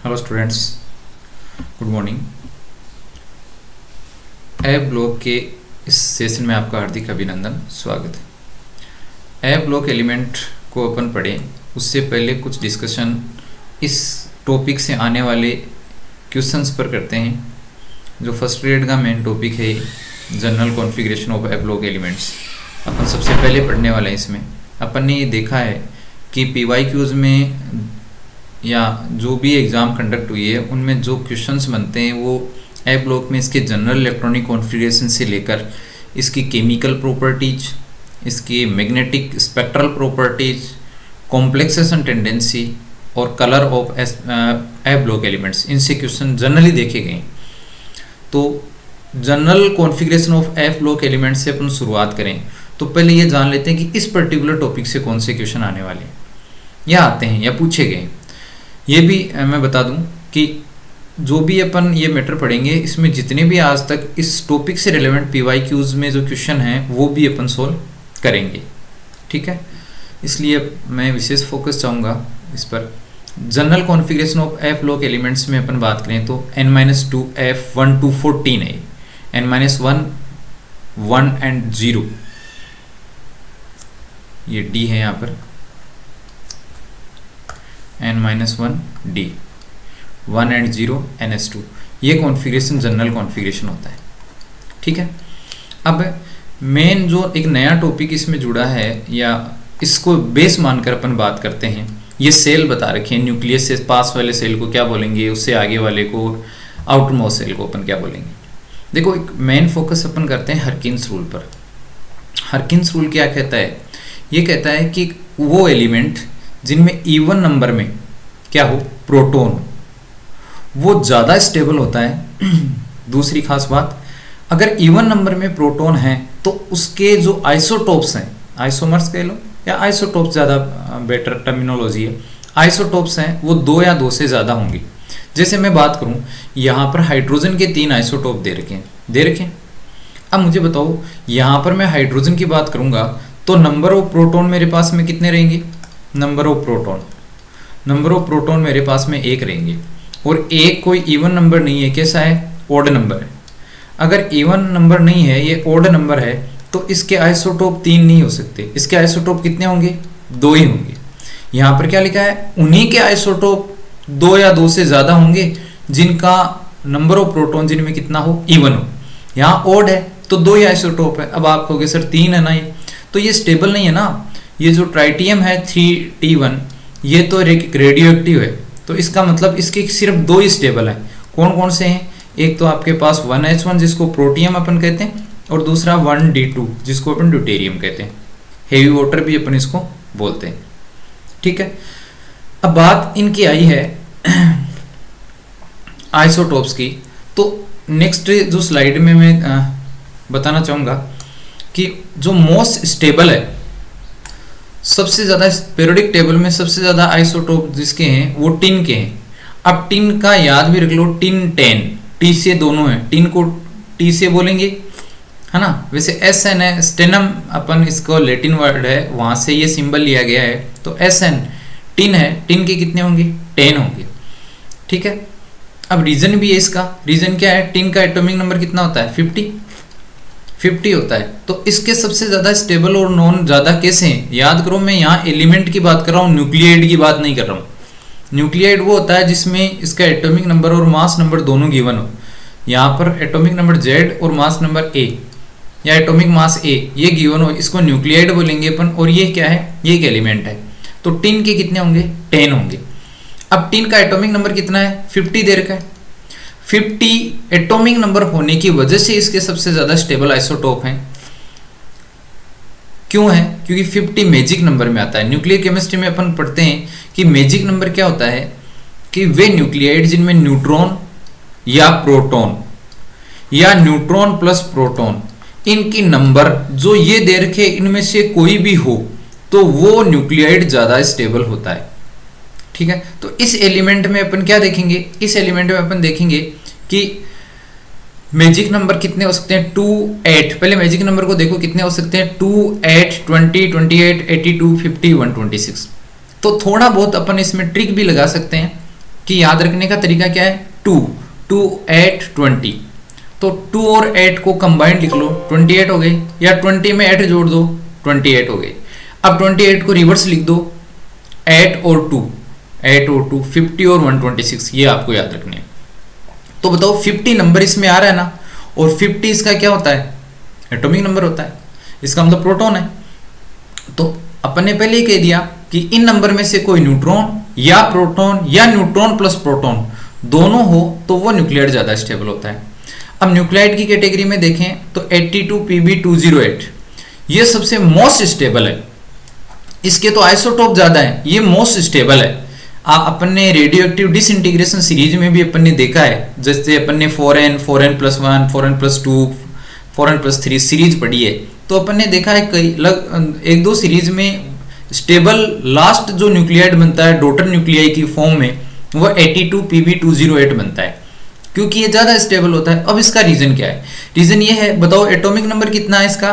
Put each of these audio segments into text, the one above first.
Hello students, good morning. A block के इस session में आपका हार्दिक अभिनंदन, स्वागत है। ए ब्लॉक एलिमेंट को अपन पढ़ें उससे पहले कुछ डिस्कशन इस टॉपिक से आने वाले क्वेश्चंस पर करते हैं। जो फर्स्ट ग्रेड का मेन टॉपिक है general configuration of A block elements, अपन सबसे पहले पढ़ने वाले हैं। इसमें अपन ने ये देखा है कि PYQs में या जो भी एग्ज़ाम कंडक्ट हुई है उनमें जो क्वेश्चंस बनते हैं वो ए ब्लॉक में इसके जनरल इलेक्ट्रॉनिक कॉन्फ़िगरेशन से लेकर इसकी केमिकल प्रॉपर्टीज, इसकी magnetic spectral properties, complexation tendency और colour of A block elements, इनसे क्वेश्चन जनरली देखे गए। तो general configuration of A block elements से अपन शुरुआत करें तो पहले ये जान लेते हैं कि इस पर्टिकुलर टॉपिक से कौन से क्वेश्चन आने वाले हैं या आते हैं या पूछे गए। ये भी मैं बता दूं कि जो भी अपन ये मैटर पढ़ेंगे इसमें जितने भी आज तक इस टॉपिक से रिलेवेंट PYQs में जो क्वेश्चन हैं वो भी अपन सोल्व करेंगे, ठीक है। इसलिए मैं विशेष फोकस चाहूँगा इस पर। General configuration of A block elements में अपन बात करें तो n-2 F1 to 14 है। n-1 1 and 0 ये D है यहाँ पर, n-1 D, 1 and 0 ns2, ये कॉन्फ़िगरेशन जनरल कॉन्फ़िगरेशन होता है, ठीक है। अब मेन जो एक नया टॉपिक इसमें जुड़ा है या इसको बेस मानकर अपन बात करते हैं, ये सेल बता रखे हैं। न्यूक्लियस से पास वाले सेल को क्या बोलेंगे, उससे आगे वाले को आउटर मोस्ट सेल को अपन क्या बोलेंगे। देखो, एक मेन फोकस अपन करते हैं हरकिन्स रूल पर। हरकिन्स रूल क्या कहता है? ये कहता है कि वो एलिमेंट जिनमें इवन नंबर में क्या हो, प्रोटॉन हो, वो ज़्यादा स्टेबल होता है। दूसरी खास बात, अगर इवन नंबर में प्रोटॉन है तो उसके जो आइसोटोप्स हैं, आइसोमर्स कह लो या आइसोटोप्स ज़्यादा बेटर टर्मिनोलॉजी है, आइसोटोप्स हैं वो 2 या 2 से ज़्यादा होंगे। जैसे मैं बात करूं, यहाँ पर हाइड्रोजन के 3 आइसोटोप दे रखे हैं। अब मुझे बताओ, यहाँ पर मैं हाइड्रोजन की बात करूंगा तो नंबर ऑफ प्रोटॉन मेरे पास में कितने रहेंगे? नंबर ऑफ प्रोटॉन मेरे पास में 1 रहेंगे, और 1 कोई इवन नंबर नहीं है, कैसा है? ऑड नंबर है। अगर इवन नंबर नहीं है, ये ऑड नंबर है, तो इसके आइसोटोप 3 नहीं हो सकते। इसके आइसोटोप कितने होंगे? 2 ही होंगे। यहाँ पर क्या लिखा है? उन्हीं के आइसोटोप 2 या 2 से ज़्यादा होंगे जिनका नंबर ऑफ प्रोटॉन जिनमें कितना हो, इवन हो। यहाँ ऑड है तो 2 ही आइसोटोप है। अब आप कहोगे सर 3 है ना, ये तो ये स्टेबल नहीं है ना। ये जो ट्राइटियम है 3T1, ये तो रेडियो एक्टिव है, तो इसका मतलब इसके सिर्फ 2 ही स्टेबल है। कौन कौन से हैं? एक तो आपके पास 1H1 जिसको प्रोटियम अपन कहते हैं, और दूसरा 1D2 जिसको अपन ड्यूटेरियम कहते हैं। हेवी वाटर भी अपन इसको बोलते हैं, ठीक है। अब बात इनकी आई है आइसोटोप्स की, तो नेक्स्ट जो स्लाइड में मैं बताना चाहूँगा कि जो मोस्ट स्टेबल है, सबसे ज़्यादा पीरियोडिक टेबल में सबसे ज़्यादा आइसोटोप जिसके हैं वो टिन के हैं। अब टिन का याद भी रख लो, टिन 10, टी से दोनों है, टिन को टी से बोलेंगे, है ना। वैसे SN है, स्टेनम अपन इसको लैटिन वर्ड है, वहाँ से ये सिंबल लिया गया है, तो SN टिन है। टिन के कितने होंगे? 10 होंगे, ठीक है। अब रीजन भी है इसका। रीजन क्या है? टिन का एटॉमिक नंबर कितना होता है? 50 होता है। तो इसके सबसे ज़्यादा स्टेबल और नॉन ज़्यादा कैसे हैं? याद करो, मैं यहाँ एलिमेंट की बात कर रहा हूँ, न्यूक्लियाइड की बात नहीं कर रहा हूँ। न्यूक्लियाइड वो होता है जिसमें इसका एटॉमिक नंबर और मास नंबर दोनों गिवन हो। यहाँ पर एटॉमिक नंबर Z और मास नंबर A या एटॉमिक मास A ये गिवन हो, इसको न्यूक्लियाइड बोलेंगे अपन। और ये क्या है? ये एक एलिमेंट है। तो टिन के कितने होंगे? 10 होंगे। अब टिन का एटॉमिक नंबर कितना है? 50 दे रखा है। 50 एटॉमिक नंबर होने की वजह से इसके सबसे ज़्यादा स्टेबल आइसोटोप हैं। क्यों है? क्योंकि 50 मैजिक नंबर में आता है। न्यूक्लियर केमिस्ट्री में अपन पढ़ते हैं कि मैजिक नंबर क्या होता है कि वे न्यूक्लियाइड जिनमें न्यूट्रॉन या प्रोटॉन या न्यूट्रॉन प्लस प्रोटॉन, इनकी नंबर जो ये दे रखे इनमें से कोई भी हो तो वो न्यूक्लियाइड ज़्यादा स्टेबल होता है, ठीक है। तो इस एलिमेंट में अपन क्या देखेंगे? इस एलिमेंट में अपन देखेंगे कि मैजिक नंबर कितने हो सकते हैं? 2, 8। पहले मैजिक नंबर को देखो कितने हो सकते हैं? 2, 8, 20, 28, 82, 50, 126। तो थोड़ा बहुत अपन इसमें ट्रिक भी लगा सकते हैं कि याद रखने का तरीका क्या है, 2 2 8 20, तो 2 और 8 को कंबाइंड लिख लो 28 हो गई, या 20 में 8 जोड़ दो 28 हो गई। अब 28 को रिवर्स लिख दो, 8 और 2 50 और 126, ये आपको याद रखने हैं। तो बताओ 50 नंबर इसमें आ रहा है ना, और 50 इसका क्या होता है, एटॉमिक नंबर होता है, इसका मतलब प्रोटॉन है। तो अपन ने पहले ही कह दिया कि इन नंबर में से कोई न्यूट्रॉन या प्रोटॉन या न्यूट्रॉन प्लस प्रोटॉन दोनों हो तो वो न्यूक्लियाइड ज्यादा स्टेबल होता है। अब न्यूक्लियाइड की कैटेगरी में देखें तो 82Pb208 ये सबसे मोस्ट स्टेबल है, इसके तो आइसोटोप ज्यादा है, ये मोस्ट स्टेबल है। अपन ने रेडियो एक्टिव डिसइंटीग्रेशन सीरीज में भी अपन ने देखा है, जैसे अपन ने 4n 4n+1 4n+2 4n+3 series पढ़ी है, तो अपन ने देखा है कई एक दो सीरीज में स्टेबल लास्ट जो न्यूक्लियाइड बनता है डॉटर न्यूक्लियाई की फॉर्म में, वो 82Pb208 बनता है, क्योंकि ये ज्यादा स्टेबल होता है। अब इसका रीजन क्या है, रीजन ये है, बताओ एटॉमिक नंबर कितना है इसका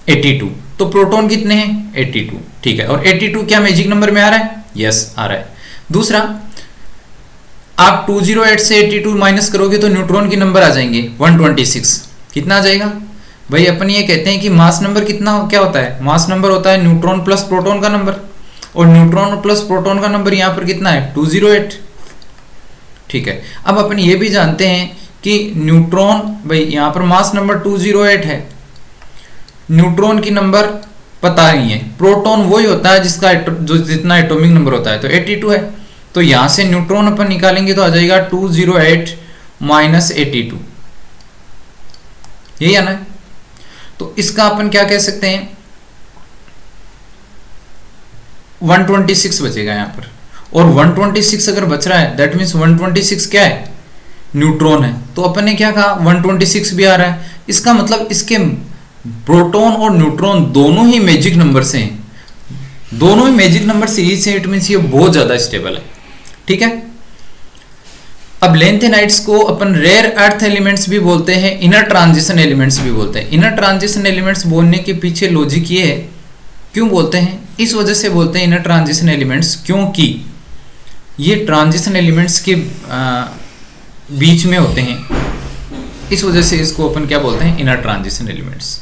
82, तो प्रोटॉन कितने हैं 82, ठीक है, और 82 क्या मैजिक नंबर में आ रहा है, यस आ रहा है। दूसरा, आप 208 से 82 माइनस करोगे तो न्यूट्रॉन के नंबर आ जाएंगे 126, कितना आ जाएगा भाई, अपन ये कहते हैं कि मास नंबर कितना क्या होता है, मास नंबर होता है न्यूट्रॉन प्लस प्रोटॉन का नंबर, और न्यूट्रॉन प्लस प्रोटॉन का नंबर यहाँ पर कितना है 208, ठीक है। अब अपन ये भी जानते हैं कि न्यूट्रॉन, भाई यहाँ पर मास नंबर 208 है, न्यूट्रॉन की नंबर पता नहीं है, प्रोटॉन वही होता है जिसका जो जितना एटॉमिक नंबर होता है, तो 82 है, तो यहां से न्यूट्रॉन अपन निकालेंगे तो आ जाएगा 208 माइनस 82, यही है ना। तो इसका अपन क्या कह सकते हैं 126 बचेगा यहाँ पर, और 126 अगर बच रहा है दैट मीन्स 126 क्या है न्यूट्रॉन है, तो अपन ने क्या कहा 126 भी आ रहा है, इसका मतलब इसके प्रोटॉन और न्यूट्रॉन दोनों ही मैजिक नंबर से हैं, दोनों ही मैजिक नंबर सीरीज से, इट मींस ये बहुत ज्यादा स्टेबल है, ठीक है। अब लेंथेनाइट्स को अपन रेयर अर्थ एलिमेंट्स भी बोलते हैं, इनर ट्रांजिशन एलिमेंट्स भी बोलते हैं। इनर ट्रांजिशन एलिमेंट्स बोलने के पीछे लॉजिक ये है, क्यों बोलते हैं, इस वजह से बोलते हैं इनर ट्रांजिशन एलिमेंट्स, क्योंकि ये ट्रांजिशन एलिमेंट्स के बीच में होते हैं, इस वजह से इसको अपन क्या बोलते हैं इनर ट्रांजिशन एलिमेंट्स।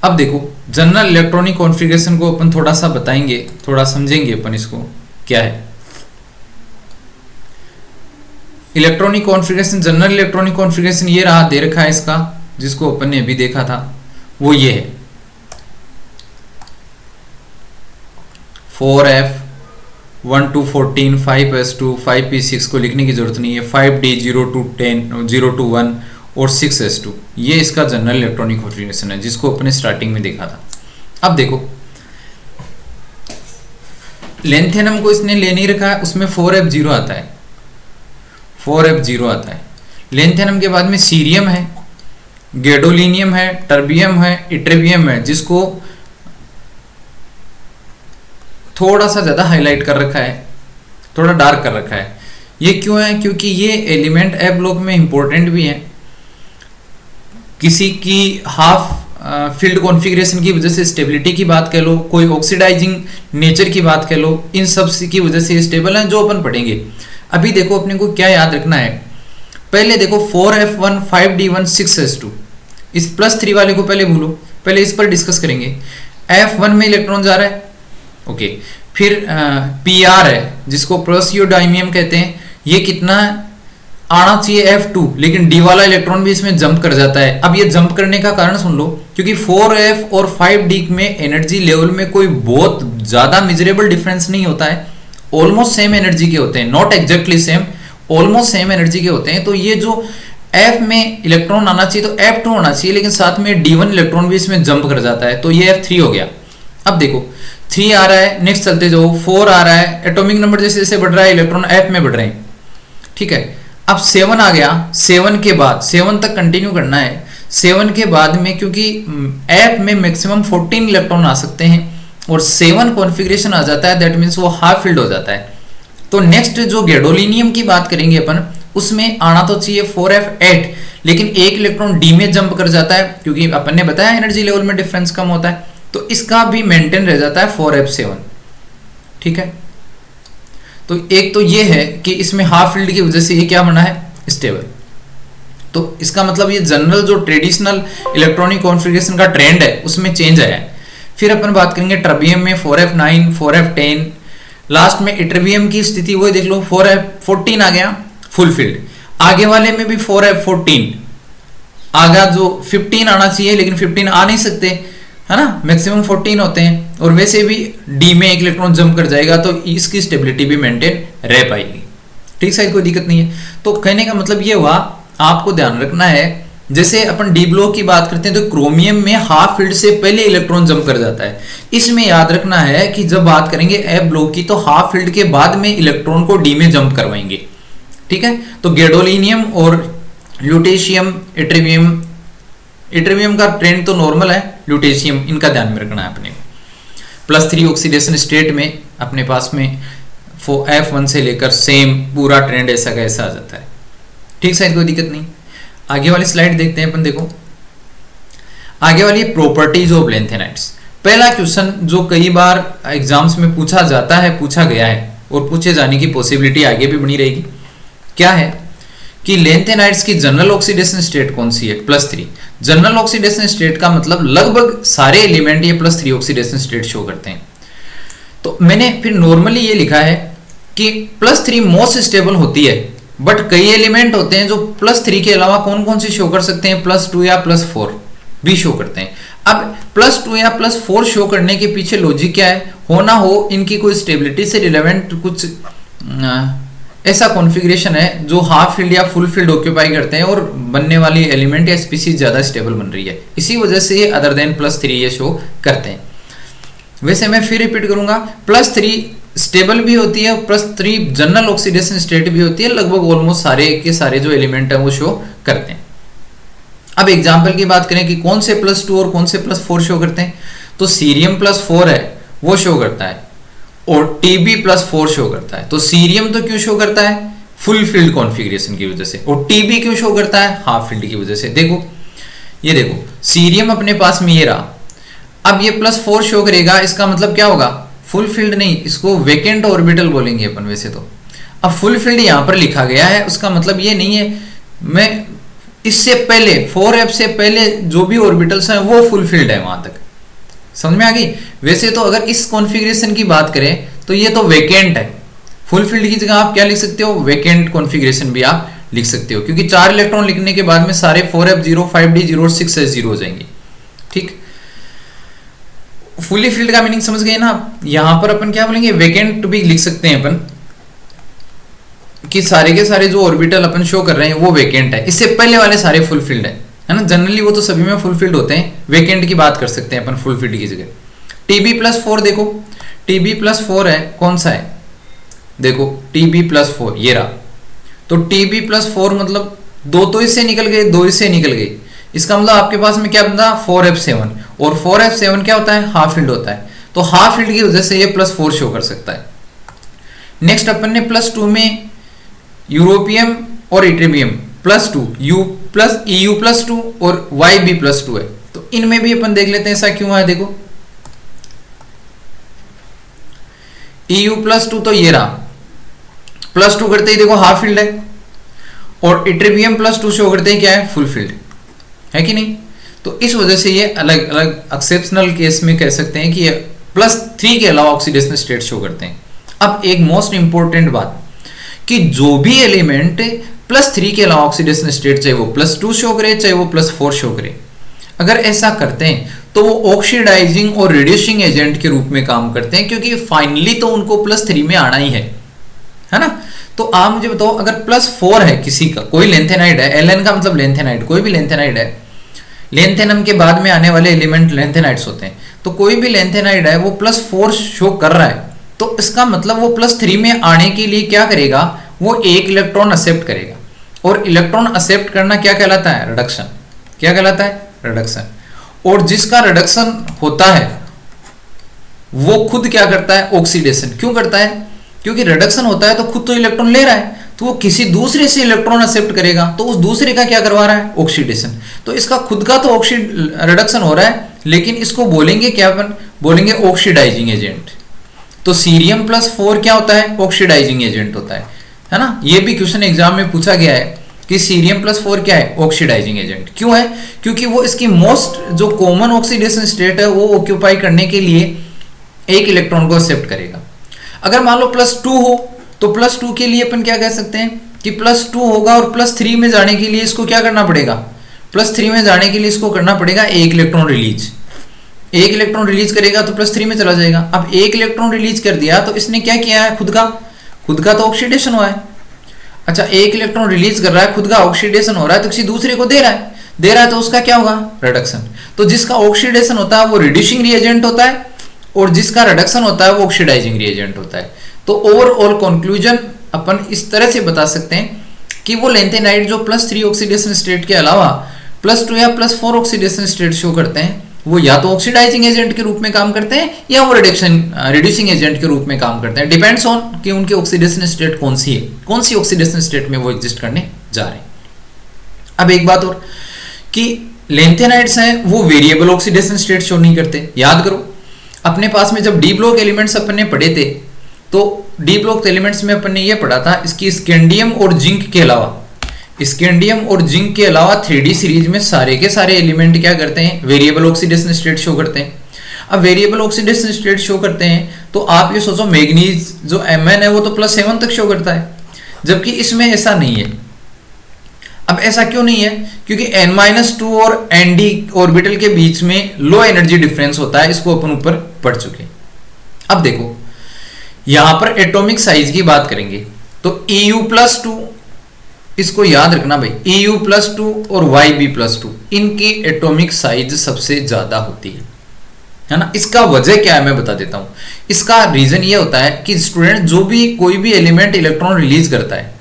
अब देखो जनरल इलेक्ट्रॉनिक कॉन्फ़िगरेशन को अपन थोड़ा सा बताएंगे, थोड़ा समझेंगे अपन इसको क्या है electronic configuration. General electronic configuration ये रहा, दे रखा है इसका, जिसको अपन ने अभी देखा था, वो ये है 4f 1 to 14 5s2 5p6 को लिखने की जरूरत नहीं है, 5d 0 to 10 0 to 1 और 6s2, ये इसका जनरल इलेक्ट्रॉनिक कॉन्फ़िगरेशन है जिसको अपने स्टार्टिंग में देखा था। अब देखो लेंथेनम को इसने ले नहीं रखा है, उसमें 4f0 आता है, 4f0 आता है। लेंथेनम के बाद में सीरियम है, गैडोलिनियम है, टर्बियम है, इट्रेबियम है, जिसको थोड़ा सा ज्यादा हाईलाइट कर रखा है, थोड़ा डार्क कर रखा है। ये क्यों है, क्योंकि ये एलिमेंट ए ब्लॉक में इंपॉर्टेंट भी है, किसी की हाफ फील्ड कॉन्फ़िगरेशन की वजह से स्टेबिलिटी की बात कह लो, कोई ऑक्सीडाइजिंग नेचर की बात कह लो, इन सब की वजह से स्टेबल है, जो अपन पढ़ेंगे। अभी देखो अपने को क्या याद रखना है, पहले देखो 4f1 5d1 6s2, इस +3 वाले को पहले भूलो, पहले इस पर डिस्कस करेंगे। f1 में इलेक्ट्रॉन जा रहा है, ओके, फिर pr है जिसको प्रोसियोडाइमियम कहते हैं, ये कितना आना चाहिए f2, लेकिन d वाला इलेक्ट्रॉन भी इसमें जंप कर जाता है। अब ये जंप करने का कारण सुन लो, क्योंकि 4f और 5d में एनर्जी लेवल में कोई बहुत ज्यादा मेजरेबल डिफरेंस नहीं होता है, ऑलमोस्ट सेम एनर्जी के होते हैं, not exactly same, almost same energy के होते हैं। तो ये जो f में इलेक्ट्रॉन आना चाहिए तो f2 होना चाहिए, लेकिन साथ में d1 इलेक्ट्रॉन भी इसमें जंप कर जाता है, तो ये f3 हो गया। अब देखो 3 आ रहा है, नेक्स्ट चलते जाओ, 4 आ रहा है, एटॉमिक नंबर जैसे जैसे बढ़ रहा है इलेक्ट्रॉन f में बढ़ रहे हैं, ठीक है। अब 7 आ गया, 7 के बाद 7 तक कंटिन्यू करना है। 7 के बाद में क्योंकि f में मैक्सिमम 14 इलेक्ट्रॉन आ सकते हैं और 7 कॉन्फ़िगरेशन आ जाता है, दैट मीन्स वो हाफ फील्ड हो जाता है। तो नेक्स्ट जो गैडोलिनियम की बात करेंगे अपन, उसमें आना तो चाहिए 4f8, लेकिन एक इलेक्ट्रॉन d में जंप कर जाता है, क्योंकि अपन ने बताया एनर्जी लेवल में डिफरेंस कम होता है, तो इसका भी मेंटेन रह जाता है 4f7, ठीक है। तो एक तो ये है कि इसमें हाफ फील्ड की वजह से ये क्या बना है, स्टेबल। तो इसका मतलब ये जनरल जो ट्रेडिशनल इलेक्ट्रॉनिक कॉन्फ़िगरेशन का ट्रेंड है उसमें चेंज आया है। फिर अपन बात करेंगे ट्रबियम में 4f9 4f10, लास्ट में इटरबियम की स्थिति वही देख लो 4f14 आ गया फुल फील्ड, आगे वाले में भी 4f14 आगे जो 15 आना चाहिए लेकिन 15 आ नहीं सकते है ना, मैक्सिमम 14 होते हैं, और वैसे भी डी में एक इलेक्ट्रॉन जंप कर जाएगा तो इसकी स्टेबिलिटी भी मेंटेन रह पाएगी। ठीक साइड कोई दिक्कत नहीं है। तो कहने का मतलब ये हुआ, आपको ध्यान रखना है जैसे अपन डी ब्लॉक की बात करते हैं तो क्रोमियम में हाफ फील्ड से पहले इलेक्ट्रॉन जंप कर जाता है। इसमें याद रखना है कि जब बात करेंगे एफ ब्लॉक की तो हाफ फील्ड के बाद में इलेक्ट्रॉन को डी में जंप करवाएंगे। ठीक है, तो गैडोलिनियम और ल्यूटेशियम इटरबियम का ट्रेंड तो नॉर्मल है, ल्यूटेशियम इनका ध्यान में रखना है अपने को। +3 ऑक्सीडेशन स्टेट में अपने पास में F1 से लेकर सेम पूरा ट्रेंड ऐसा का ऐसा आ जाता है। ठीक शायद कोई दिक्कत नहीं। आगे वाली स्लाइड देखते हैं अपन, देखो आगे वाली प्रॉपर्टीज ऑफ लैंथेनाइड्स। पहला क्वेश्चन जो कई बार एग्जाम्स में पूछा जाता है, पूछा गया है और पूछे जाने की पॉसिबिलिटी आगे भी बनी रहेगी, क्या है कि लैंथेनाइड्स की जनरल ऑक्सीडेशन स्टेट कौन सी है, +3। जनरल ऑक्सीडेशन स्टेट का मतलब लगभग सारे एलिमेंट ये +3 ऑक्सीडेशन स्टेट शो करते हैं। तो मैंने फिर नॉर्मली ये लिखा है कि +3 मोस्ट स्टेबल होती है, बट कई एलिमेंट होते हैं जो +3 के अलावा कौन कौन से शो कर सकते हैं, +2 या +4 भी शो करते हैं। अब +2 या +4 शो करने के पीछे लॉजिक क्या है, हो ना हो इनकी कोई स्टेबिलिटी से रिलेवेंट कुछ ऐसा कॉन्फ़िगरेशन है जो हाफ फील्ड या फुल फील्ड ऑक्यूपाई करते हैं और बनने वाली एलिमेंट या स्पीसीज ज्यादा स्टेबल बन रही है, इसी वजह से ये अदर देन +3 ये शो करते हैं। वैसे मैं फिर रिपीट करूंगा, +3 स्टेबल भी होती है, +3 जनरल ऑक्सीडेशन स्टेट भी होती है, लगभग ऑलमोस्ट सारे के सारे जो एलिमेंट है वो शो करते हैं। अब एग्जाम्पल की बात करें कि कौन से +2 और कौन से +4 शो करते हैं, तो सीरियम +4 है वो शो करता है और Tb+4 शो करता है। तो सीरियम तो क्यों शो करता है, फुल फील्ड कॉन्फ़िगरेशन की वजह से, और Tb क्यों शो करता है, हाफ फील्ड की वजह से। देखो ये देखो सीरियम अपने पास में ये रहा, अब ये +4 शो करेगा, इसका मतलब क्या होगा, फुल फील्ड नहीं, इसको वेकेंट ऑर्बिटल बोलेंगे अपन वैसे तो। अब फुल फील्ड यहां पर लिखा गया है, उसका मतलब ये नहीं है मैं इससे पहले 4f से पहले जो भी ऑर्बिटल्स हैं वो फुल फील्ड है, वहां तक समझ में आ गई। वैसे तो अगर इस कॉन्फ़िगरेशन की बात करें तो ये तो वेकेंट है, फुल फील्ड की जगह आप क्या लिख सकते हो, वेकेंट कॉन्फ़िगरेशन भी आप लिख सकते हो, क्योंकि 4 इलेक्ट्रॉन लिखने के बाद में सारे 4f0 5d0 और 6s0 हो जाएंगे। ठीक, फुली फील्ड का मीनिंग समझ गए ना। यहां पर अपन क्या बोलेंगे, वेकेंट भी लिख सकते हैं अपन कि सारे के सारे जो ऑर्बिटल अपन शो कर रहे हैं वो वेकेंट है, इससे पहले वाले सारे फुल फील्ड है ना। जनरली वो तो सभी में फुल फील्ड होते हैं, वेकेंट की बात कर सकते हैं अपन फुल फील्ड की जगह। Tb+4 देखो, Tb+4 है, कौन सा है, देखो Tb+4 ये रहा। तो Tb+4 मतलब 2 तो इससे निकल गए, 2 इससे निकल गए, इसका मतलब आपके पास में क्या बनता, 4f7, और 4f7 क्या होता है, हाफ फील्ड होता है। तो हाफ फील्ड की वजह से ये +4 शो कर सकता है। नेक्स्ट अपन ने +2 में यूरोपियम और इट्रिबियम +2, EU+2 और YB+2 है। तो इनमें भी अपन देख लेते हैं ऐसा क्यों है। देखो EU+2 तो ये रहा, +2 करते ही देखो हाफ फील्ड है, और इट्रिबियम +2 शो करते ही क्या है, फुल फील्ड है कि नहीं। तो इस वजह से ये अलग अलग एक्सेप्शनल केस में कह सकते हैं कि ये +3 के अलावा ऑक्सीडेशन स्टेट शो करते हैं। अब एक मोस्ट इंपॉर्टेंट बात कि जो भी एलिमेंट +3 के अलावा ऑक्सीडेशन स्टेट, चाहे वो +2 शो करे चाहे वो +4 शो करे, अगर ऐसा करते हैं तो वो ऑक्सीडाइजिंग और रिड्यूसिंग एजेंट के रूप में काम करते हैं, क्योंकि फाइनली तो उनको +3 में आना ही है ना। तो आप मुझे बताओ, अगर +4 है किसी का, कोई लेंथेनाइड है, Ln का मतलब लेंथेनाइड, कोई भी लेंथेनाइड है, लेंथेनम के बाद में आने वाले एलिमेंट लेंथेनाइड्स होते हैं, तो कोई भी लेंथेनाइड है वो +4 शो कर रहा है, तो इसका मतलब वो +3 में आने के लिए क्या करेगा, वो एक इलेक्ट्रॉन एक्सेप्ट करेगा, और इलेक्ट्रॉन एक्सेप्ट करना क्या कहलाता है, रिडक्शन। क्या कहलाता है, रिडक्शन। और जिसका रिडक्शन होता है वो खुद क्या करता है, ऑक्सीडेशन। क्यों करता है, क्योंकि रिडक्शन होता है तो खुद तो इलेक्ट्रॉन ले रहा है, तो वो किसी दूसरे से इलेक्ट्रॉन एक्सेप्ट करेगा, तो उस दूसरे का क्या करवा रहा है, ऑक्सीडेशन। तो इसका खुद का तो रिडक्शन हो रहा है, लेकिन इसको बोलेंगे क्या, अपन बोलेंगे ऑक्सीडाइजिंग एजेंट। तो सीरियम प्लस 4 क्या होता है? ऑक्सीडाइजिंग एजेंट होता है ना। ये भी क्वेश्चन एग्जाम में पूछा गया है कि सीरियम प्लस 4 क्या है? Oxidising agent. क्यों है? क्योंकि वो इसकी मोस्ट जो कॉमन ऑक्सीडेशन स्टेट है वो ऑक्यूपाई करने के लिए एक इलेक्ट्रॉन को एक्सेप्ट करेगा। अगर मान लो +2 हो तो +2 के लिए अपन क्या कह सकते हैं कि +2 होगा और +3 में जाने के लिए इसको क्या करना पड़ेगा? +3 में जाने के लिए इसको करना पड़ेगा एक इलेक्ट्रॉन रिलीज। एक इलेक्ट्रॉन रिलीज करेगा तो +3 में चला जाएगा। अब एक इलेक्ट्रॉन रिलीज कर दिया तो इसने क्या किया है? खुद का तो ऑक्सीडेशन हुआ है। अच्छा, एक इलेक्ट्रॉन रिलीज कर रहा है, खुद का ऑक्सीडेशन हो रहा है, तो किसी दूसरे को दे रहा है तो उसका क्या होगा? रिडक्शन। तो जिसका ऑक्सीडेशन होता है वो रिड्यूसिंग रिएजेंट होता है और जिसका रिडक्शन होता है वो ऑक्सीडाइजिंग रिएजेंट होता है। तो ओवरऑल कंक्लूजन अपन इस तरह से बता सकते हैं कि वो लेंथेनाइड जो +3 ऑक्सीडेशन स्टेट के अलावा +2 या +4 ऑक्सीडेशन स्टेट शो करते हैं वो या तो ऑक्सीडाइजिंग एजेंट के रूप में काम करते हैं या वो रिड्यूसिंग एजेंट के रूप में काम करते हैं। डिपेंड्स ऑन कि उनकी ऑक्सीडेशन स्टेट कौन सी है, कौन सी ऑक्सीडेशन स्टेट में वो एग्जिस्ट करने जा रहे हैं। अब एक बात और कि लेंथेनाइड्स हैं वो वेरिएबल ऑक्सीडेशन स्टेट शो नहीं करते। याद करो अपने पास में जब डी ब्लॉक एलिमेंट्स अपन ने पढ़े थे तो डी ब्लॉक एलिमेंट्स में अपन ने ये पढ़ा था इसकी स्कैंडियम और जिंक के अलावा 3D सीरीज में सारे के सारे एलिमेंट क्या करते हैं? वेरिएबल ऑक्सीडेशन स्टेट शो करते हैं। अब वेरिएबल ऑक्सीडेशन स्टेट शो करते हैं तो आप ये सोचो मैग्नीज जो Mn है वो तो +7 तक शो करता है, जबकि इसमें ऐसा नहीं है। अब ऐसा क्यों नहीं है? क्योंकि n-2 और Nd ऑर्बिटल के बीच में लो एनर्जी डिफरेंस होता है, इसको अपन ऊपर पढ़ चुके। अब देखो यहां पर एटॉमिक साइज की बात करेंगे तो Eu+2, इसको याद रखना भाई, Eu+2 और Yb+2 इनकी एटॉमिक साइज सबसे ज्यादा होती है ना। इसका वजह क्या है मैं बता देता हूं। इसका रीजन ये होता है कि स्टूडेंट जो भी कोई भी एलिमेंट इलेक्ट्रॉन रिलीज करता है,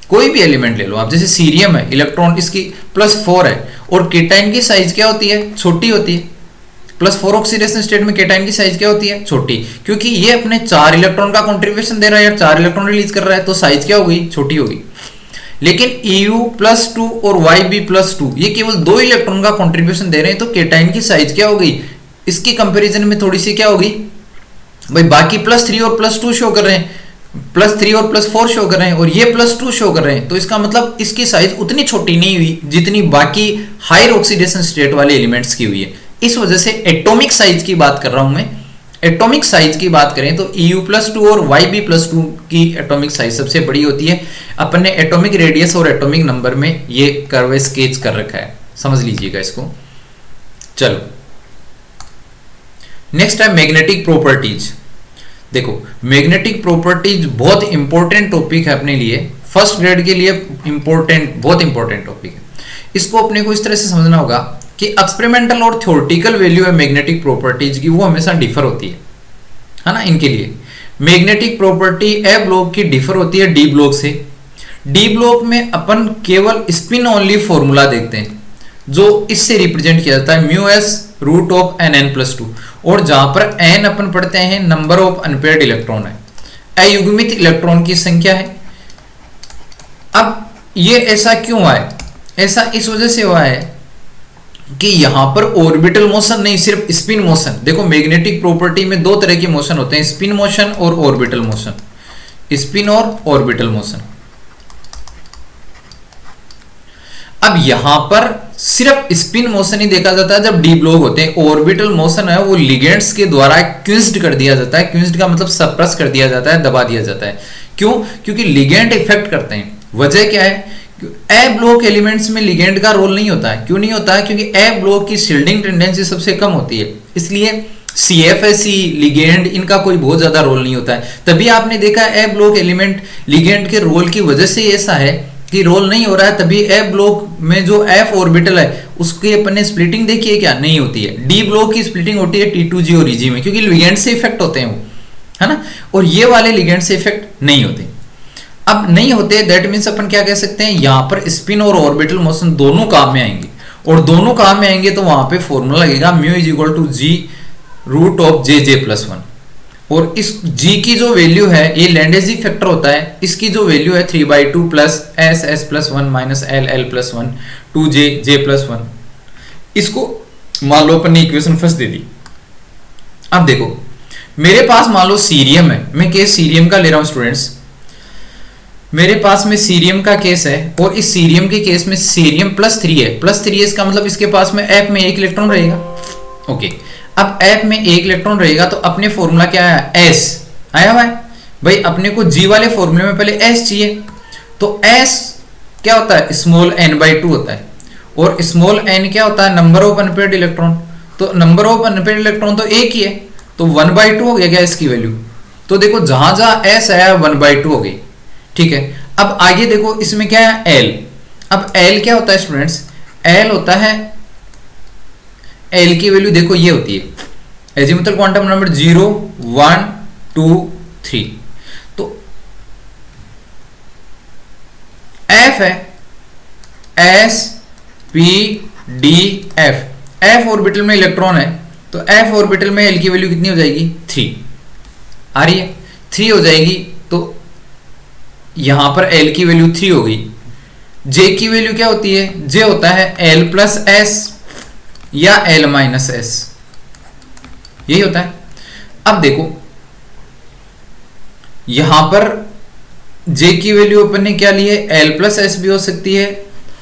कोई भी एलिमेंट ले लो आप, जैसे सीरियम है, इलेक्ट्रॉन इसकी +4 है और केटाइन की साइज क्या होती है? छोटी होती है। +4 ऑक्सीडेशन स्टेट में केटाइन की साइज क्या होती है? छोटी, क्योंकि ये अपने 4 इलेक्ट्रॉन का कॉन्ट्रीब्यूशन दे रहा है यार, 4 इलेक्ट्रॉन रिलीज कर रहा है तो साइज क्या होगी? छोटी होगी। लेकिन Eu+2 और Yb+2 ये केवल 2 इलेक्ट्रॉन का कंट्रीब्यूशन दे रहे हैं तो केटाइन की साइज क्या होगी? इसकी कंपैरिजन में थोड़ी सी क्या होगी भाई? बाकी +3 और +2 शो कर रहे हैं, +3 और +4 शो कर रहे हैं और ये +2 शो कर रहे हैं, तो इसका मतलब इसकी साइज उतनी छोटी नहीं हुई जितनी बाकी हायर ऑक्सीडेशन स्टेट वाले एलिमेंट्स की हुई है। इस वजह से एटॉमिक साइज की बात कर रहा हूं मैं। एटॉमिक साइज की बात करें तो Eu+2 और Yb+2 की एटॉमिक साइज सबसे बड़ी होती है। अपन ने एटॉमिक रेडियस और एटॉमिक नंबर में ये कर्व स्केच कर रखा है, समझ लीजिएगा इसको। चलो नेक्स्ट है मैग्नेटिक प्रॉपर्टीज। देखो मैग्नेटिक प्रॉपर्टीज बहुत इंपॉर्टेंट टॉपिक है अपने लिए, फर्स्ट ग्रेड के लिए बहुत इंपॉर्टेंट टॉपिक है। इसको अपने को इस तरह से समझना होगा कि एक्सपेरिमेंटल और थ्योरेटिकल वैल्यू है मैग्नेटिक प्रॉपर्टीज की, वो हमेशा डिफर होती है ना। इनके लिए मैग्नेटिक प्रॉपर्टी ए ब्लॉक की डिफर होती है डी ब्लॉक से। डी ब्लॉक में अपन केवल स्पिन ओनली फॉर्मूला देखते हैं जो इससे रिप्रेजेंट किया जाता है μs√nn+2, और जहां पर n अपन पढ़ते हैं नंबर ऑफ अनपेयर्ड इलेक्ट्रॉन है, अयुग्मित इलेक्ट्रॉन की संख्या है। अब ये ऐसा क्यों हुआ है? ऐसा इस वजह से हुआ है कि यहां पर ऑर्बिटल मोशन नहीं, सिर्फ स्पिन मोशन। देखो मैग्नेटिक प्रॉपर्टी में 2 तरह के मोशन होते हैं, स्पिन मोशन और ऑर्बिटल मोशन। स्पिन और ऑर्बिटल मोशन। अब यहां पर सिर्फ स्पिन मोशन ही देखा जाता है जब डी ब्लॉक होते हैं। ऑर्बिटल मोशन है वो लिगेंड्स के द्वारा क्विंस्ड कर दिया जाता है। क्विंस्ड का मतलब सप्रेस कर दिया जाता है, दबा दिया जाता है। क्यों? क्योंकि लिगेंड इफेक्ट करते हैं। वजह क्या है? ए ब्लॉक एलिमेंट्स में लिगेंड का रोल नहीं होता है। क्यों नहीं होता है? क्योंकि ए ब्लॉक की शील्डिंग टेंडेंसी सबसे कम होती है, इसलिए CFSE लिगेंड इनका कोई बहुत ज्यादा रोल नहीं होता है। तभी आपने देखा ए ब्लॉक एलिमेंट लिगेंड के रोल की वजह से ऐसा है कि रोल नहीं हो रहा है, तभी ए ब्लॉक में जो F ऑर्बिटल है उसकी अपन ने स्प्लिटिंग देखी है क्या? नहीं होती है। डी ब्लॉक की स्प्लिटिंग होती है T2G और EG में, क्योंकि लिगेंड से इफेक्ट होते हैं वो, है ना। और ये वाले लिगेंड से इफेक्ट नहीं होते। अब नहीं होते दैट मीन्स अपन क्या कह सकते हैं, यहां पर स्पिन और ऑर्बिटल मोशन दोनों काम में आएंगे, और दोनों काम में आएंगे तो वहां पे फॉर्मूला लगेगा μ=g√Jj+1, और इस g की जो वैल्यू है ये लैंडेसी फैक्टर होता है, इसकी जो वैल्यू है 3/2 + SS+1 - LL+1 2J+1। इसको मान लो अपन ने इक्वेशन फर्स्ट दे दी। अब देखो मेरे पास मान लो सीरियम है, मैं केस सीरियम का ले रहा हूं स्टूडेंट्स, मेरे पास में सीरियम का केस है और इस सीरियम के केस में सीरियम +3 है, +3 है इसका मतलब इसके पास में एफ में 1 इलेक्ट्रॉन रहेगा। ओके, अब एफ में 1 इलेक्ट्रॉन रहेगा तो अपने फॉर्मूला क्या आया, एस आया हुआ है भाई। अपने को जी वाले फॉर्मूले में पहले एस चाहिए, तो एस क्या होता है, स्मॉल n/2 होता है, और स्मॉल n क्या होता है, नंबर ऑफ अनपेयर्ड इलेक्ट्रॉन। तो नंबर ऑफ अनपेयर्ड इलेक्ट्रॉन तो एक ही है, तो 1/2 हो गया क्या इसकी वैल्यू। तो देखो जहां जहां s आया 1/2 हो गई, ठीक है। अब आगे देखो इसमें क्या है, l। अब l क्या होता है स्टूडेंट्स, l होता है, l की वैल्यू देखो ये होती है एजीमुथल क्वांटम नंबर 0 1 2 3। तो f है s p d f, f orbital में इलेक्ट्रॉन है, तो f ऑर्बिटल में l की वैल्यू कितनी हो जाएगी, 3 आ रही है, 3 हो जाएगी। तो यहां पर l की वैल्यू 3 हो गई। j की वैल्यू क्या होती है, j होता है l प्लस s या l माइनस s, यही होता है। अब देखो यहां पर j की वैल्यू अपन ने क्या ली है, l प्लस s भी हो सकती है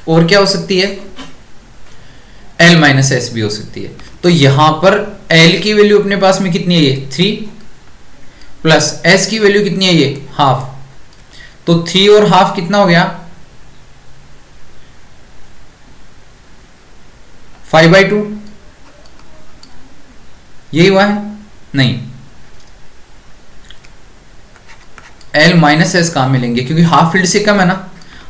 और क्या हो सकती है, l माइनस s भी हो सकती है। तो यहां पर l की वैल्यू अपने पास में कितनी है, ये 3 प्लस s की वैल्यू कितनी है, ये हाफ। तो 3 और हाफ कितना हो गया, 5/2, यही हुआ है, नहीं l माइनस एस कहां मिलेंगे, क्योंकि हाफ फील्ड से कम है ना,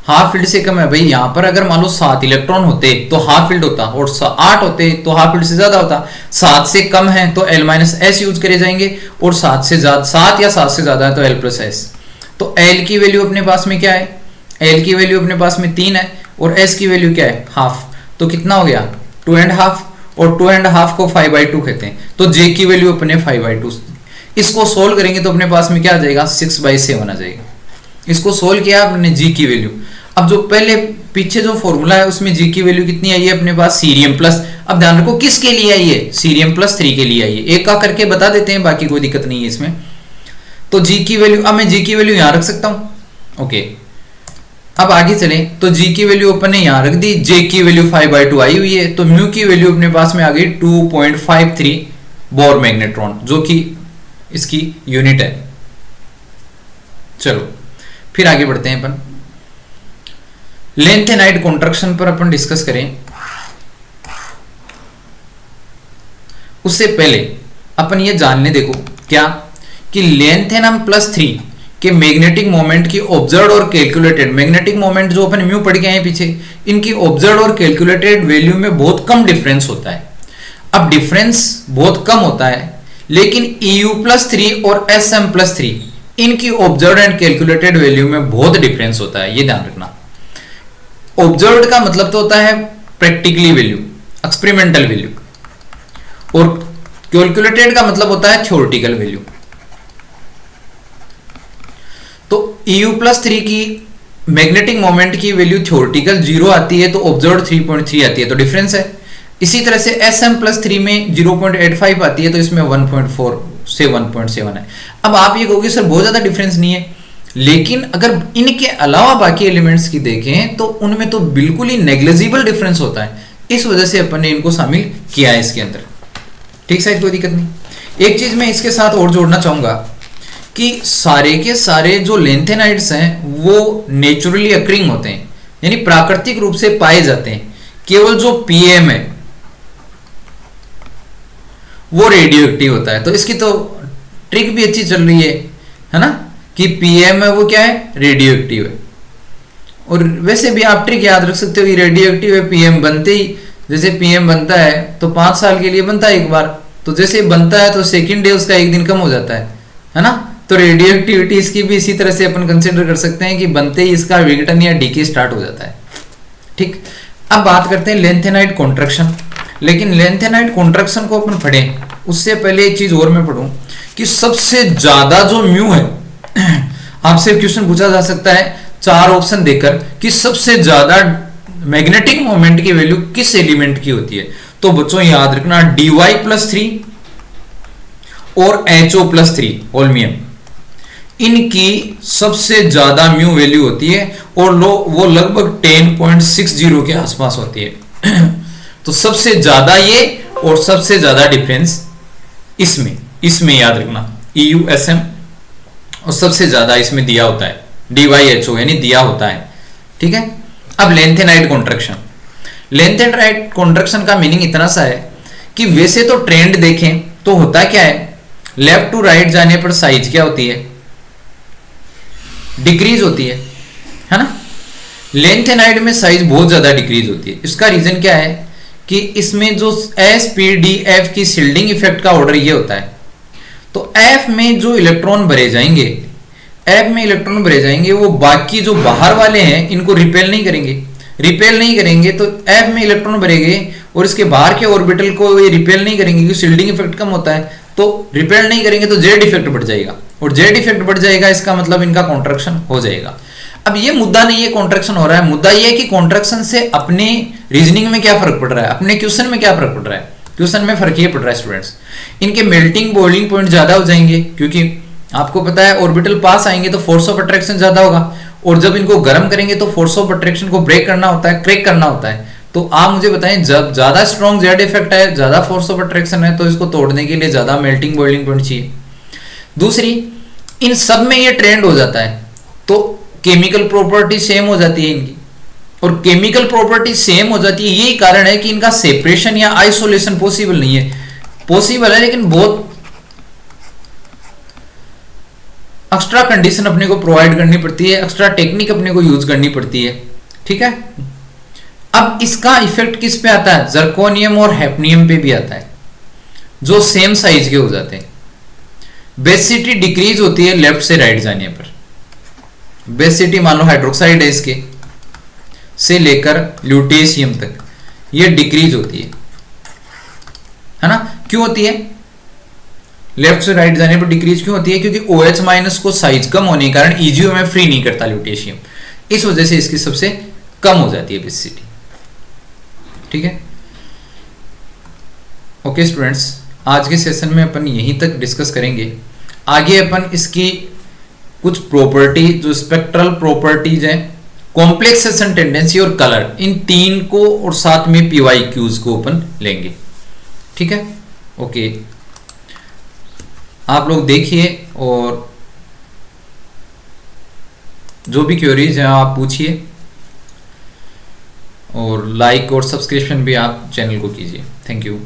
हाफ फील्ड से कम है भाई। यहां पर अगर मान लो 7 इलेक्ट्रॉन होते तो हाफ फील्ड होता, और 8 होते तो हाफ फील्ड से ज्यादा होता। 7 से कम है तो l माइनस एस यूज करे जाएंगे, और 7 से ज्यादा, 7 या 7 से ज्यादा है तो l प्लस एस। तो l की वैल्यू अपने पास में क्या है, l की वैल्यू अपने पास में 3 है, और s की वैल्यू क्या है, हाफ। तो कितना हो गया, 2.5, और 2.5 को 5/2 कहते हैं। तो j की वैल्यू अपने 5/2, इसको सोल्व करेंगे तो अपने पास में क्या आ जाएगा, 6/7 आ जाएगा। इसको सोल्व किया आपने जी की वैल्यू। अब जो पहले पीछे जो फॉर्मूला है उसमें जी की वैल्यू कितनी आई है अपने पास, सीरियम प्लस, अब ध्यान रखो किसके लिए आई है, सीरियम +3 के लिए आई है। एक का करके बता देते हैं, बाकी कोई दिक्कत नहीं है इसमें। तो जी की वैल्यू, अब मैं जी की वैल्यू यहां रख सकता हूं। ओके, अब आगे चले तो जी की वैल्यू अपन ने यहां रख दी, जे की वैल्यू 5/2 आई हुई है, तो म्यू की वैल्यू अपने पास में आ गई 2.53 बोर मैग्नेट्रॉन, जो कि इसकी यूनिट है। चलो फिर आगे बढ़ते हैं अपन, लेंथेनाइड कॉन्ट्रैक्शन पर अपन डिस्कस करें। उससे पहले अपन ये जान ले, देखो क्या कि लेंथेनम +3 के मैग्नेटिक मोमेंट की ऑब्जर्व्ड और कैलकुलेटेड, मैग्नेटिक मोमेंट जो अपन म्यू पढ़ के आए पीछे, इनकी ऑब्जर्व्ड और कैलकुलेटेड वैल्यू में बहुत कम डिफरेंस होता है। अब डिफरेंस बहुत कम होता है, लेकिन EU+3 और SM+3 इनकी ऑब्जर्व्ड एंड कैलकुलेटेड वैल्यू में बहुत डिफरेंस होता है, ये ध्यान रखना। ऑब्जर्व्ड का मतलब तो होता है प्रैक्टिकली वैल्यू, एक्सपेरिमेंटल वैल्यू, और कैलकुलेटेड का मतलब होता है थ्योरेटिकल वैल्यू। तो EU+3 की मैग्नेटिक मोमेंट की वैल्यू थ्योरेटिकल 0 आती है, तो ऑब्जर्व्ड 3.3 आती है, तो डिफरेंस है। इसी तरह से SM+3 में 0.85 आती है, तो इसमें 1.4 से 1.7 है। अब आप ये कहोगे सर बहुत ज्यादा डिफरेंस नहीं है, लेकिन अगर इनके अलावा बाकी एलिमेंट्स की देखें तो उनमें तो बिल्कुल ही नेग्लिजिबल डिफरेंस होता है। इस वजह से अपन ने इनको शामिल किया है इसके अंदर, ठीक है, कोई दिक्कत नहीं। एक चीज मैं इसके साथ और जोड़ना चाहूंगा कि सारे के सारे जो लेंथेनाइड्स हैं वो नेचुरली अक्रिंग होते हैं, यानी प्राकृतिक रूप से पाए जाते हैं। केवल जो पीएम है वो रेडियो एक्टिव होता है। तो इसकी तो ट्रिक भी अच्छी चल रही है ना, कि पीएम है वो क्या है, रेडियो एक्टिव है। और वैसे भी आप ट्रिक याद रख सकते हो कि रेडियो एक्टिव है, पीएम बनते ही, जैसे पीएम बनता है तो 5 साल के लिए बनता है एक बार, तो जैसे बनता है तो सेकंड डे उसका एक दिन कम हो जाता है ना। तो रेडियो एक्टिविटी इसकी भी इसी तरह से अपन कंसिडर कर सकते हैं कि बनते ही इसका विघटन या डीके स्टार्ट हो जाता है, ठीक। अब बात करते हैं लेंथेनाइड कॉन्ट्रैक्शन। लेकिन लेंथेनाइड कॉन्ट्रैक्शन को अपन पढ़ें उससे पहले एक चीज और मैं पढ़ूं कि सबसे ज्यादा जो म्यू है, आपसे क्वेश्चन पूछा जा सकता है 4 ऑप्शन देकर कि सबसे ज्यादा मैग्नेटिक मोमेंट की वैल्यू किस एलिमेंट की होती है। तो बच्चों याद रखना dy+3 और HO+3 ओल्मियम, इनकी सबसे ज्यादा म्यू वैल्यू होती है और वो लगभग 10.60 के आसपास होती है। तो सबसे ज्यादा ये और सबसे ज्यादा डिफरेंस इसमें याद रखना EUSM, और सबसे ज्यादा इसमें दिया होता है DYHO यानी दिया होता है। ठीक है, अब लेंथेनाइड कॉन्ट्रैक्शन। लेंथेनाइड कॉन्ट्रैक्शन का मीनिंग इतना सा है कि वैसे तो ट्रेंड देखें तो होता क्या है, लेफ्ट टू राइट जाने पर साइज क्या होती है, डिक्रीज होती है ना। लेंथेनाइड में साइज बहुत ज्यादा डिक्रीज होती है। इसका रीजन क्या है कि इसमें जो SPDF की शील्डिंग इफेक्ट का ऑर्डर ये होता है। तो F में जो इलेक्ट्रॉन भरे जाएंगे वो बाकी जो बाहर वाले हैं इनको रिपेल नहीं करेंगे। तो F में इलेक्ट्रॉन भरेंगे और इसके बाहर के ऑर्बिटल को ये रिपेल नहीं करेंगे क्योंकि शील्डिंग इफेक्ट कम होता है। तो रिपेल नहीं करेंगे तो जेड इफेक्ट बढ़ जाएगा, और जेड इफेक्ट बढ़ जाएगा इसका मतलब इनका कॉन्ट्रैक्शन हो जाएगा। अब ये मुद्दा नहीं है कॉन्ट्रैक्शन हो रहा है, मुद्दा ये है कि कॉन्ट्रैक्शन से अपने रीजनिंग में क्या फर्क पड़ रहा है, अपने क्वेश्चन में क्या फर्क पड़ रहा है। क्वेश्चन में फर्क ये पड़ रहा है स्टूडेंट्स, इनके मेल्टिंग बॉइलिंग पॉइंट ज्यादा हो जाएंगे क्योंकि आपको पता है ऑर्बिटल पास आएंगे तो फोर्स ऑफ अट्रैक्शन ज्यादा होगा, और जब इनको गर्म करेंगे तो फोर्स ऑफ अट्रैक्शन को ब्रेक करना होता है, क्रैक करना होता है। तो आप मुझे बताएं, जब ज्यादा स्ट्रॉन्ग जेड इफेक्ट है, ज्यादा फोर्स ऑफ अट्रैक्शन है, तो इसको तोड़ने के लिए ज्यादा मेल्टिंग बॉइलिंग पॉइंट चाहिए। दूसरी, इन सब में ये ट्रेंड हो जाता है तो केमिकल प्रॉपर्टी सेम हो जाती है इनकी, और केमिकल प्रॉपर्टी सेम हो जाती है, यही कारण है कि इनका सेपरेशन या आइसोलेशन पॉसिबल नहीं है। पॉसिबल है लेकिन बहुत एक्स्ट्रा कंडीशन अपने को प्रोवाइड करनी पड़ती है, एक्स्ट्रा टेक्निक अपने को यूज करनी पड़ती है। ठीक है, अब इसका इफेक्ट किस पे आता है, जर्कोनियम और हैफनियम पे भी आता है जो सेम साइज के हो जाते हैं। बेसिसिटी डिक्रीज होती है लेफ्ट से राइट जाने पर। बेसिसिटी मान लो हाइड्रोक्साइड है इसके से लेकर ल्यूटेशियम तक ये डिक्रीज होती है ना। क्यों होती है, लेफ्ट से राइट जाने पर डिक्रीज क्यों होती है, क्योंकि OH माइनस को साइज कम होने के कारण EGO में फ्री नहीं करता ल्यूटेशियम, इस वजह से इसकी सबसे कम हो जाती है बेसिसिटी। ठीक है, ओके स्टूडेंट्स, आज के सेशन में अपन यहीं तक डिस्कस करेंगे। आगे अपन इसकी कुछ प्रॉपर्टी जो स्पेक्ट्रल प्रॉपर्टीज हैं, कॉम्प्लेक्सेशन टेंडेंसी और कलर, इन तीन को और साथ में PYQs को अपन लेंगे। ठीक है, ओके, आप लोग देखिए और जो भी क्वेरीज हैं आप पूछिए, और लाइक और सब्सक्रिप्शन भी आप चैनल को कीजिए। Thank you.